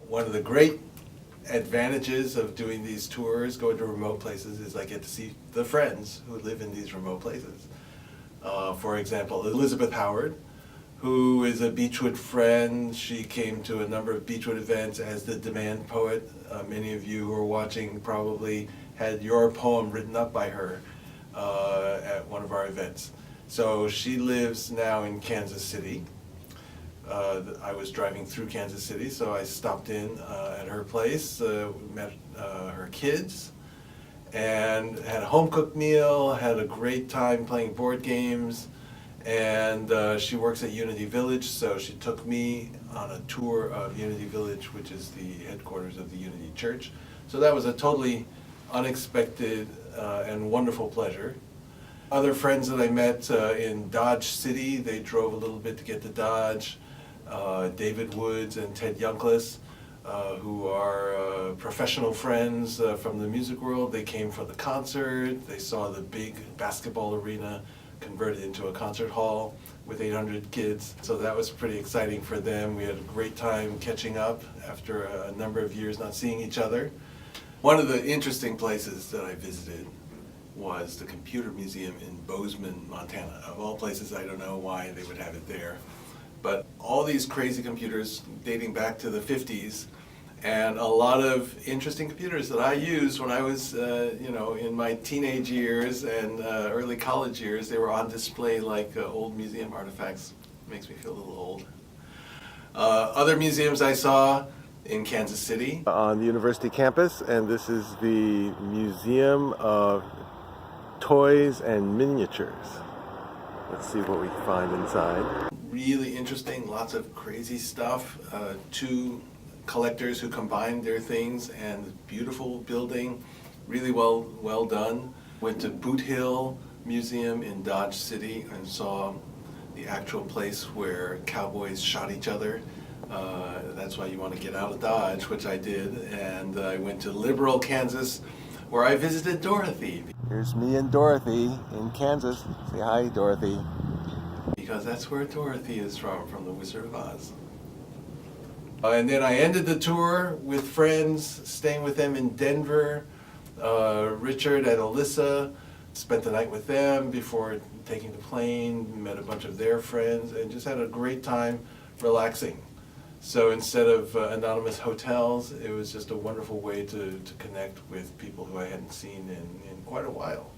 One of the great advantages of doing these tours, going to remote places, is I get to see the friends who live in these remote places. For example, Elizabeth Howard, who is a Beechwood friend. She came to a number of Beechwood events as the demand poet. Many of you who are watching probably had your poem written up by her at one of our events. So she lives now in Kansas City. I was driving through Kansas City, so I stopped in at her place, met her kids, and had a home-cooked meal, had a great time playing board games, and she works at Unity Village, so she took me on a tour of Unity Village, which is the headquarters of the Unity Church. So that was a totally unexpected and wonderful pleasure. Other friends that I met in Dodge City, they drove a little bit to get to Dodge. David Woods and Ted Youngkless, who are professional friends from the music world. They came for the concert. They saw the big basketball arena converted into a concert hall with 800 kids. So that was pretty exciting for them. We had a great time catching up after a number of years not seeing each other. One of the interesting places that I visited was the Computer Museum in Bozeman, Montana. Of all places, I don't know why they would have it there. But all these crazy computers dating back to the 50s, and a lot of interesting computers that I used when I was, in my teenage years and early college years. They were on display like old museum artifacts. Makes me feel a little old. Other museums I saw in Kansas City. On the university campus, and this is the Museum of Toys and Miniatures. Let's see what we can find inside. Really interesting, lots of crazy stuff. Two collectors who combined their things, and beautiful building, really well done. Went to Boot Hill Museum in Dodge City and saw the actual place where cowboys shot each other. That's why you want to get out of Dodge, which I did. And I went to Liberal, Kansas, where I visited Dorothy. Here's me and Dorothy in Kansas. Say hi, Dorothy. Because that's where Dorothy is from The Wizard of Oz. And then I ended the tour with friends, staying with them in Denver. Richard and Alyssa, spent the night with them before taking the plane, met a bunch of their friends, and just had a great time relaxing. So instead of anonymous hotels, it was just a wonderful way to connect with people who I hadn't seen in quite a while.